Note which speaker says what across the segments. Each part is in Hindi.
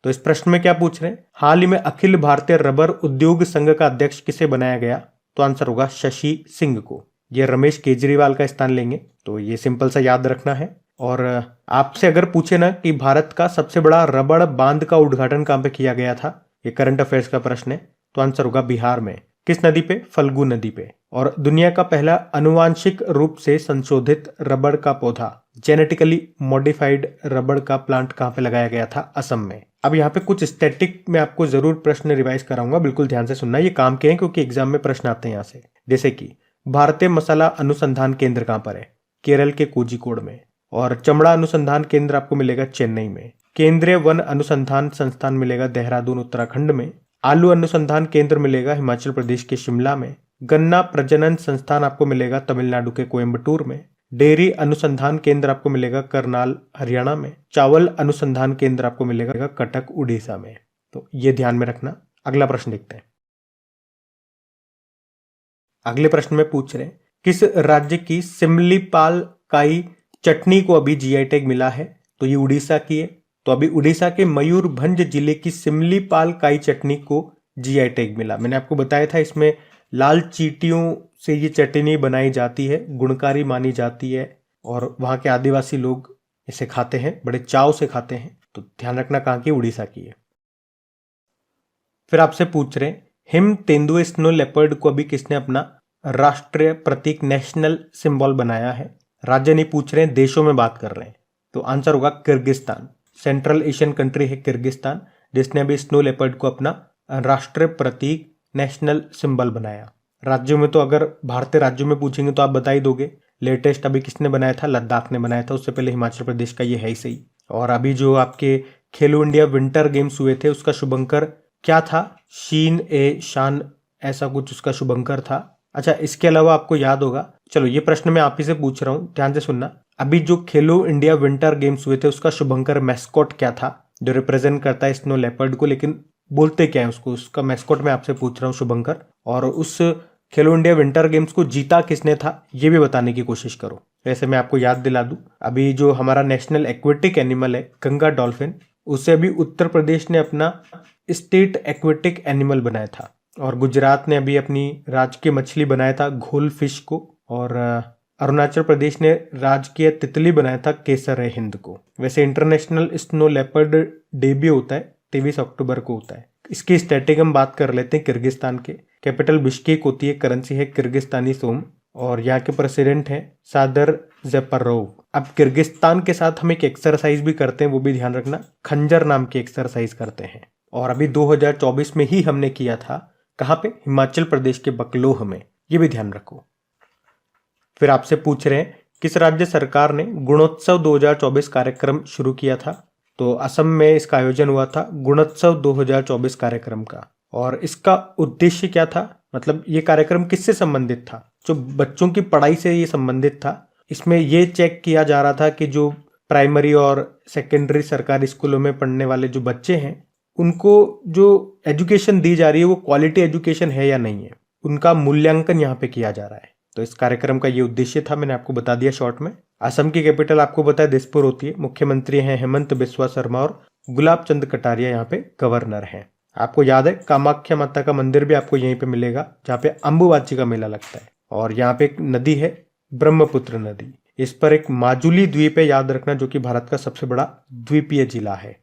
Speaker 1: तो इस प्रश्न में क्या पूछ रहे हैं, हाल ही में अखिल भारतीय रबर उद्योग संघ का अध्यक्ष किसे बनाया गया? तो आंसर होगा शशि सिंह को। ये रमेश केजरीवाल का स्थान लेंगे। तो ये सिंपल सा याद रखना है। और आपसे अगर पूछे ना कि भारत का सबसे बड़ा रबड़ बांध का उद्घाटन कहां पे किया गया था, ये करंट अफेयर्स का प्रश्न है, तो आंसर होगा बिहार में। किस नदी पे? फल्गु नदी पे। और दुनिया का पहला अनुवांशिक रूप से संशोधित रबड़ का पौधा, जेनेटिकली मॉडिफाइड रबड़ का प्लांट कहां पे लगाया गया था? असम में। अब यहाँ पे कुछ स्टैटिक में आपको जरूर प्रश्न रिवाइज कराऊंगा, बिल्कुल ध्यान से सुनना, ये काम के हैं क्योंकि एग्जाम में प्रश्न आते हैं यहाँ से। जैसे कि भारतीय मसाला अनुसंधान केंद्र कहां पर है? केरल के कोझिकोड में। और चमड़ा अनुसंधान केंद्र आपको मिलेगा चेन्नई में। केंद्रीय वन अनुसंधान संस्थान मिलेगा देहरादून उत्तराखंड में। आलू अनुसंधान केंद्र मिलेगा हिमाचल प्रदेश के शिमला में। गन्ना प्रजनन संस्थान आपको मिलेगा तमिलनाडु के कोयम्बटूर में। डेयरी अनुसंधान केंद्र आपको मिलेगा करनाल हरियाणा में। चावल अनुसंधान केंद्र आपको मिलेगा कटक उड़ीसा में। तो ये ध्यान में रखना। अगला प्रश्न देखते हैं। अगले प्रश्न में पूछ रहे हैं, किस राज्य की सिमलीपाल काई चटनी को अभी जीआई टैग मिला है? तो ये उड़ीसा की है। तो अभी उड़ीसा के मयूरभंज जिले की सिमलीपाल काई चटनी को जीआई टैग मिला। मैंने आपको बताया था इसमें लाल चींटियों से ये चटनी बनाई जाती है, गुणकारी मानी जाती है और वहां के आदिवासी लोग इसे खाते हैं, बड़े चाव से खाते हैं। तो ध्यान रखना कहां की? उड़ीसा की है। फिर आपसे पूछ रहे हैं, हिम तेंदुए स्नो लेपर्ड को अभी किसने अपना राष्ट्रीय प्रतीक नेशनल सिंबल बनाया है? राज्य नहीं पूछ रहे हैं, देशों में बात कर रहे हैं। तो आंसर होगा किर्गिस्तान। सेंट्रल एशियन कंट्री है किर्गिस्तान, जिसने अभी स्नो लेपर्ड को अपना राष्ट्रीय प्रतीक नेशनल सिंबल बनाया। राज्यों में तो अगर भारतीय राज्यों में पूछेंगे तो आप बता ही दोगे। लेटेस्ट अभी किसने बनाया था? लद्दाख ने बनाया था। उससे पहले हिमाचल प्रदेश का ये है ही सही। और अभी जो आपके खेलो इंडिया विंटर गेम्स हुए थे उसका शुभंकर क्या था? शीन ए शान, ऐसा कुछ उसका शुभंकर था। अच्छा, इसके अलावा आपको याद होगा, चलो ये प्रश्न मैं आप ही से पूछ रहा हूं, ध्यान से सुनना। अभी जो खेलो इंडिया विंटर गेम्स हुए थे उसका शुभंकर मैस्कॉट क्या था, जो रिप्रेजेंट करता है स्नो लेपर्ड को, लेकिन बोलते क्या है उसको? उसका मैस्कॉट मैं आपसे पूछ रहा हूँ, शुभंकर। और उस खेलो इंडिया विंटर गेम्स को जीता किसने था, ये भी बताने की कोशिश करो। वैसे मैं आपको याद दिला दूं, अभी जो हमारा नेशनल एक्वेटिक एनिमल है गंगा डॉल्फिन, उसे अभी उत्तर प्रदेश ने अपना स्टेट एक्वेटिक एनिमल बनाया था। और गुजरात ने अभी अपनी राजकीय मछली बनाया था घोल फिश को। और अरुणाचल प्रदेश ने राजकीय तितली बनाया था केसर हिंद को। वैसे इंटरनेशनल स्नो लेपर्ड डे भी होता है 23 अक्टूबर को होता है। इसकी स्टैटिक हम बात कर लेते हैं किर्गिस्तान के। कैपिटल बिश्केक होती है, करेंसी है किर्गिस्तानी सोम, और यहाँ के प्रेसिडेंट हैं सादर ज़ेपरोव। अब किर्गिस्तान के साथ हम एक एक्सरसाइज भी करते हैं, वो भी ध्यान रखना, खंजर नाम की एक्सरसाइज करते हैं। और अभी 2024 में ही हमने किया था। कहाँ पे? हिमाचल प्रदेश के बकलोह में, ये भी ध्यान रखो। फिर आपसे पूछ रहे हैं, किस राज्य सरकार ने गुणोत्सव 2024 कार्यक्रम शुरू किया था? तो असम में इसका आयोजन हुआ था गुणोत्सव 2024 कार्यक्रम का। और इसका उद्देश्य क्या था, मतलब ये कार्यक्रम किससे संबंधित था? जो बच्चों की पढ़ाई से ये संबंधित था। इसमें ये चेक किया जा रहा था कि जो प्राइमरी और सेकेंडरी सरकारी स्कूलों में पढ़ने वाले जो बच्चे हैं, उनको जो एजुकेशन दी जा रही है वो क्वालिटी एजुकेशन है या नहीं है, उनका मूल्यांकन यहाँ पे किया जा रहा है। तो इस कार्यक्रम का ये उद्देश्य था, मैंने आपको बता दिया शॉर्ट में। असम की कैपिटल आपको पता है दिसपुर होती है। मुख्यमंत्री हैं हेमंत बिस्वा शर्मा और गुलाब चंद कटारिया यहाँ पे गवर्नर हैं। आपको याद है कामाख्या माता का मंदिर भी आपको यहीं पे मिलेगा, जहाँ पे अंबुबाची का मेला लगता है। और यहाँ पे एक नदी है ब्रह्मपुत्र नदी, इस पर एक माजुली द्वीप है, याद रखना, जो कि भारत का सबसे बड़ा द्वीपीय जिला है।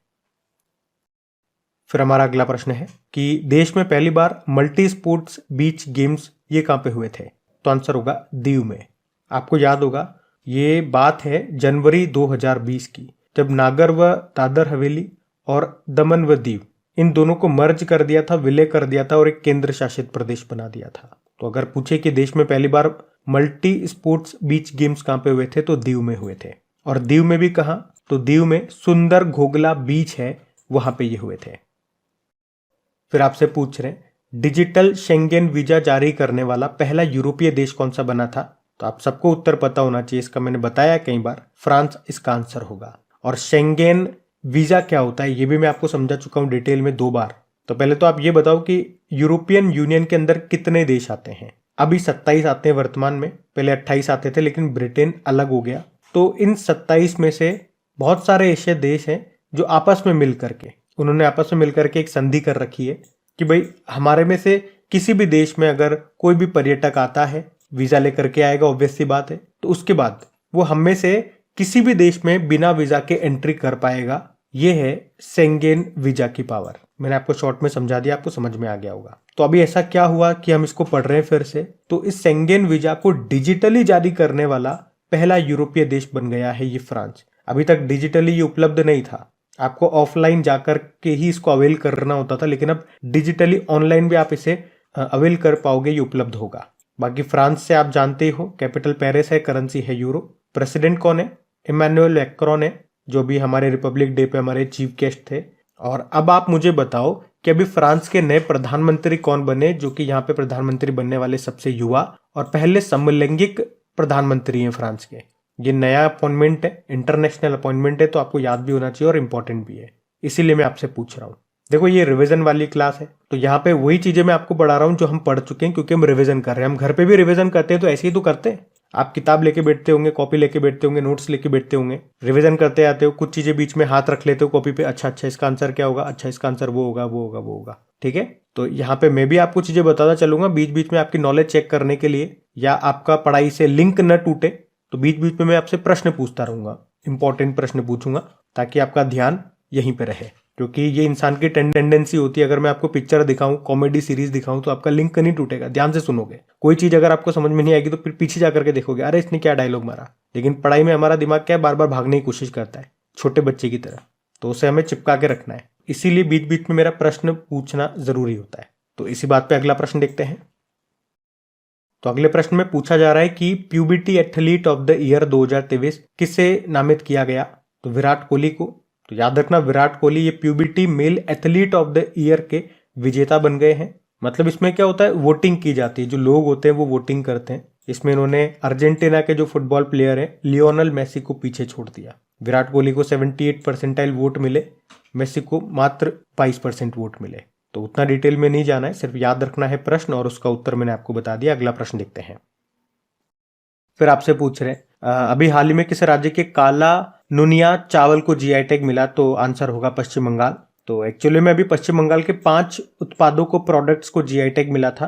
Speaker 1: फिर हमारा अगला प्रश्न है कि देश में पहली बार मल्टी स्पोर्ट्स बीच गेम्स ये कहां पे हुए थे? तो आंसर होगा दीव में। आपको याद होगा ये बात है जनवरी 2020 की, जब नागर व दादर हवेली और दमन व दीव इन दोनों को मर्ज कर दिया था, विलय कर दिया था और एक केंद्र शासित प्रदेश बना दिया था। तो अगर पूछे कि देश में पहली बार मल्टी स्पोर्ट्स बीच गेम्स कहां पे हुए थे, तो दीव में हुए थे। और दीव में भी कहां? तो दीव में सुंदर घोगला बीच है, वहां पे ये हुए थे। फिर आपसे पूछ रहे हैं, डिजिटल शेंगेन वीजा जारी करने वाला पहला यूरोपीय देश कौन सा बना था? तो आप सबको उत्तर पता होना चाहिए इसका, मैंने बताया कई बार, फ्रांस इसका आंसर होगा। और शेंगेन वीजा क्या होता है ये भी मैं आपको समझा चुका हूं डिटेल में 2 बार। तो पहले तो आप ये बताओ कि यूरोपियन यूनियन के अंदर कितने देश आते हैं? अभी 27 आते हैं वर्तमान में, पहले 28 आते थे, लेकिन ब्रिटेन अलग हो गया। तो इन 27 में से बहुत सारे एशिया देश हैं जो आपस में मिल करके उन्होंने आपस में मिलकर के एक संधि कर रखी है कि भाई हमारे में से किसी भी देश में अगर कोई भी पर्यटक आता है, वीजा लेकर के आएगा, ऑब्वियस सी बात है, तो उसके बाद वो हम में से किसी भी देश में बिना वीजा के एंट्री कर पाएगा। ये है शेंगेन वीजा की पावर। मैंने आपको शॉर्ट में समझा दिया, आपको समझ में आ गया होगा। तो अभी ऐसा क्या हुआ कि हम इसको पढ़ रहे हैं फिर से। तो इस शेंगेन वीजा को डिजिटली जारी करने वाला पहला यूरोपीय देश बन गया है ये फ्रांस। अभी तक डिजिटली ये उपलब्ध नहीं था, आपको ऑफलाइन जाकर के ही इसको अवेल करना होता था, लेकिन अब डिजिटली ऑनलाइन भी आप इसे अवेल कर पाओगे, ये उपलब्ध होगा। बाकी फ्रांस से आप जानते ही हो, कैपिटल पेरिस है, करेंसी है यूरो। प्रेसिडेंट कौन है? इमैनुअल मैक्रोन है, जो भी हमारे रिपब्लिक डे पे हमारे चीफ गेस्ट थे। और अब आप मुझे बताओ कि अभी फ्रांस के नए प्रधानमंत्री कौन बने, जो कि यहाँ पे प्रधानमंत्री बनने वाले सबसे युवा और पहले समलैंगिक प्रधानमंत्री हैं फ्रांस के। ये नया अपॉइंटमेंट है, इंटरनेशनल अपॉइंटमेंट है, तो आपको याद भी होना चाहिए और इंपॉर्टेंट भी है, इसीलिए मैं आपसे पूछ रहा हूँ। देखो ये रिवीजन वाली क्लास है, तो यहाँ पे वही चीजें मैं आपको पढ़ा रहा हूँ जो हम पढ़ चुके हैं, क्योंकि हम रिवीजन कर रहे हैं। हम घर पे भी रिवीजन करते हैं तो ऐसे ही तो करते हैं। आप किताब लेके बैठते होंगे, कॉपी लेके बैठते होंगे, नोट्स लेके बैठते होंगे, रिवीजन करते आते हो, कुछ चीजें बीच में हाथ रख लेते हो कॉपी पे, अच्छा इसका आंसर क्या होगा, अच्छा इसका आंसर वो होगा, वो होगा, वो होगा, ठीक है। तो यहाँ पे मैं भी आपको चीजें बताता चलूंगा बीच बीच में, आपकी नॉलेज चेक करने के लिए, या आपका पढ़ाई से लिंक न टूटे, तो बीच बीच में मैं आपसे प्रश्न पूछता रहूंगा, इंपॉर्टेंट प्रश्न पूछूंगा, ताकि आपका ध्यान यहीं पे रहे। क्योंकि ये इंसान की टेंडेंसी होती है, अगर मैं आपको पिक्चर दिखाऊं, कॉमेडी सीरीज दिखाऊं, तो आपका लिंक नहीं टूटेगा, ध्यान से सुनोगे। कोई चीज अगर आपको समझ में नहीं आएगी तो फिर पीछे जाकर के देखोगे, अरे इसने क्या डायलॉग मारा। लेकिन पढ़ाई में हमारा दिमाग क्या है, बार बार भागने की कोशिश करता है, छोटे बच्चे की तरह, तो उसे हमें चिपका के रखना है। इसीलिए बीच बीच में मेरा प्रश्न पूछना जरूरी होता है। तो इसी बात पे अगला प्रश्न देखते हैं। तो अगले प्रश्न में पूछा जा रहा है कि puberty athlete of the year 2023 किसे नामित किया गया? तो विराट कोहली को। तो याद रखना, विराट कोहली ये प्यूबर्टी male athlete of the year के विजेता बन गए हैं। मतलब इसमें क्या होता है, वोटिंग की जाती है, जो लोग होते हैं वो वोटिंग करते हैं। इसमें इन्होंने अर्जेंटीना के जो फुटबॉल प्लेयर है लियोनेल मेसी को पीछे छोड़ दिया। विराट कोहली को 78 परसेंटाइल वोट मिले, मेसी को मात्र 22% वोट मिले। तो उतना डिटेल में नहीं जाना है, सिर्फ याद रखना है प्रश्न, और उसका उत्तर मैंने आपको बता दिया। अगला प्रश्न देखते हैं। फिर आपसे पूछ रहे हैं अभी हाल ही में किस राज्य के काला नुनिया चावल को जीआई टैग मिला? तो आंसर होगा पश्चिम बंगाल। तो एक्चुअली में अभी पश्चिम बंगाल के 5 उत्पादों को, प्रोडक्ट्स को जीआई टैग मिला था।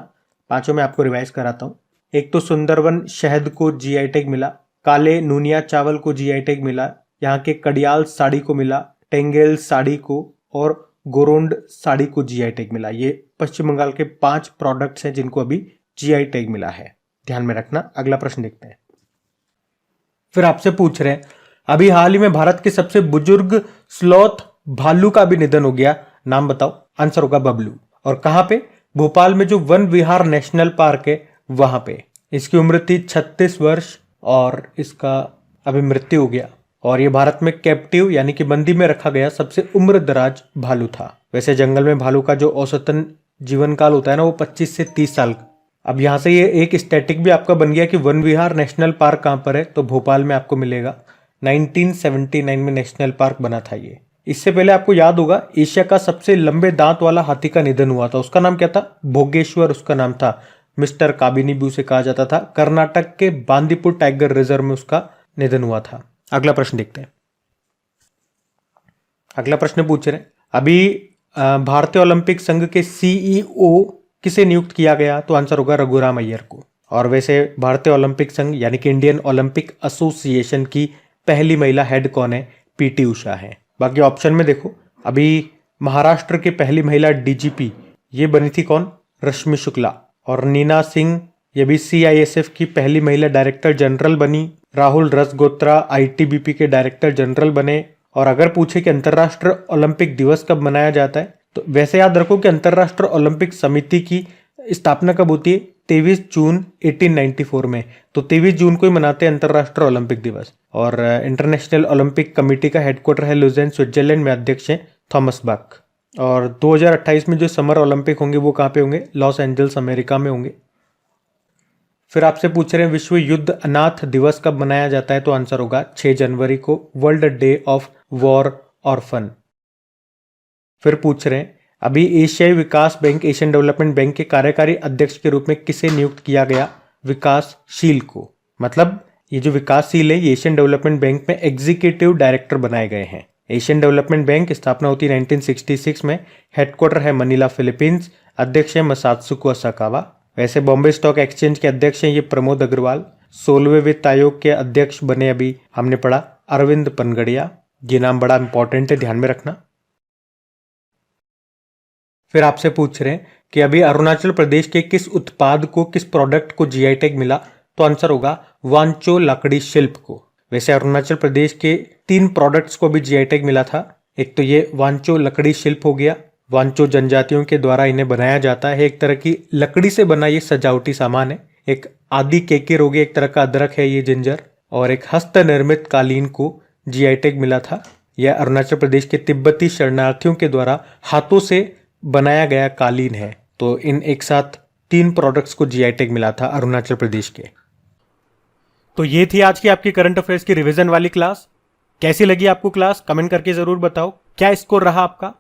Speaker 1: पांचों में आपको रिवाइज कराता हूँ। एक तो सुंदरवन शहद को जीआई टैग मिला, काले नुनिया चावल को जीआई टैग मिला, यहाँ के कडियाल साड़ी को मिला, टेंगेल साड़ी को, और गोरोंड साड़ी को जीआई टैग मिला। ये पश्चिम बंगाल के 5 प्रोडक्ट्स हैं जिनको अभी जीआई टैग मिला है, ध्यान में रखना। अगला प्रश्न देखते हैं। फिर आपसे पूछ रहे हैं अभी हाल ही में भारत के सबसे बुजुर्ग स्लॉथ भालू का भी निधन हो गया, नाम बताओ। आंसर होगा बबलू। और कहां पे? भोपाल में जो वन विहार नेशनल पार्क है वहां पे। इसकी उम्र थी 36 वर्ष और इसका अभी मृत्यु हो गया। और ये भारत में कैप्टिव यानी कि बंदी में रखा गया सबसे उम्र दराज भालू था। वैसे जंगल में भालू का जो औसतन जीवन काल होता है ना, वो 25 से 30 साल। अब यहां से ये एक स्टैटिक भी आपका बन गया कि वन विहार नेशनल पार्क कहां पर है, तो भोपाल में आपको मिलेगा। 1979 में नेशनल पार्क बना था ये। इससे पहले आपको याद होगा एशिया का सबसे लंबे दांत वाला हाथी का निधन हुआ था। उसका नाम क्या था? भोगेश्वर उसका नाम था। मिस्टर काबिनी भी उसे कहा जाता था। कर्नाटक के बांदीपुर टाइगर रिजर्व में उसका निधन हुआ था। अगला प्रश्न देखते हैं। अगला प्रश्न पूछ रहे हैं अभी भारतीय ओलंपिक संघ के सीईओ किसे नियुक्त किया गया? तो आंसर होगा रघुराम अय्यर को। और वैसे भारतीय ओलंपिक संघ यानी कि इंडियन ओलंपिक एसोसिएशन की पहली महिला हेड कौन है? पीटी उषा है। बाकी ऑप्शन में देखो, अभी महाराष्ट्र की पहली महिला डीजीपी ये बनी थी कौन? रश्मि शुक्ला। और नीना सिंह ये भी सीआईएसएफ की पहली महिला डायरेक्टर जनरल बनी। राहुल रसगोत्रा आईटीबीपी के डायरेक्टर जनरल बने। और अगर पूछे कि अंतर्राष्ट्रीय ओलंपिक दिवस कब मनाया जाता है, तो वैसे याद रखो कि अंतर्राष्ट्रीय ओलंपिक समिति की स्थापना कब होती है? 23 जून 1894 में। तो 23 जून को ही मनाते हैं अंतर्राष्ट्रीय ओलंपिक दिवस। और इंटरनेशनल ओलंपिक कमेटी का हेडक्वार्टर है लुज़ेन, स्विट्जरलैंड में। अध्यक्ष हैं थॉमस बाक। और 2028 में जो समर ओलंपिक होंगे वो कहाँ पे होंगे? लॉस एंजल्स अमेरिका में होंगे। फिर आपसे पूछ रहे हैं विश्व युद्ध अनाथ दिवस कब मनाया जाता है? तो आंसर होगा 6 जनवरी को, world day of war orphan. फिर पूछ रहे हैं अभी एशियाई विकास बैंक, एशियन डेवलपमेंट बैंक के कार्यकारी अध्यक्ष के रूप में किसे नियुक्त किया गया? विकासशील को। मतलब ये जो विकासशील है ये एशियन डेवलपमेंट बैंक में एग्जीक्यूटिव डायरेक्टर बनाए गए हैं। एशियन डेवलपमेंट बैंक की स्थापना होती है 1966 में। हेडक्वार्टर है मनीला, फिलीपींस। अध्यक्ष है मसात्सुको असाकावा। वैसे बॉम्बे स्टॉक एक्सचेंज के अध्यक्ष हैं ये प्रमोद अग्रवाल। 16वें वित्त आयोग के अध्यक्ष बने अभी हमने पढ़ा अरविंद पनगड़िया। ये नाम बड़ा इंपॉर्टेंट है, ध्यान में रखना। फिर आपसे पूछ रहे हैं कि अभी अरुणाचल प्रदेश के किस उत्पाद को, किस प्रोडक्ट को जीआई टैग मिला, तो आंसर होगा वांचो लकड़ी शिल्प को। वैसे अरुणाचल प्रदेश के 3 प्रोडक्ट्स को भी जीआई टैग मिला था। एक तो ये वांचो लकड़ी शिल्प हो गया, वांचो जनजातियों के द्वारा इन्हें बनाया जाता है, एक तरह की लकड़ी से बना ये सजावटी सामान है। एक आदि केकिर हो गया, एक तरह का अदरक है ये जिंजर। और एक हस्त निर्मित कालीन को जीआई टैग मिला था। यह अरुणाचल प्रदेश के तिब्बती शरणार्थियों के द्वारा हाथों से बनाया गया कालीन है। तो इन एक साथ 3 प्रोडक्ट्स को जीआई टैग मिला था अरुणाचल प्रदेश के। तो ये थी आज की आपकी करंट अफेयर्स की रिवीजन वाली क्लास। कैसी लगी आपको क्लास, कमेंट करके जरूर बताओ। क्या स्कोर रहा आपका?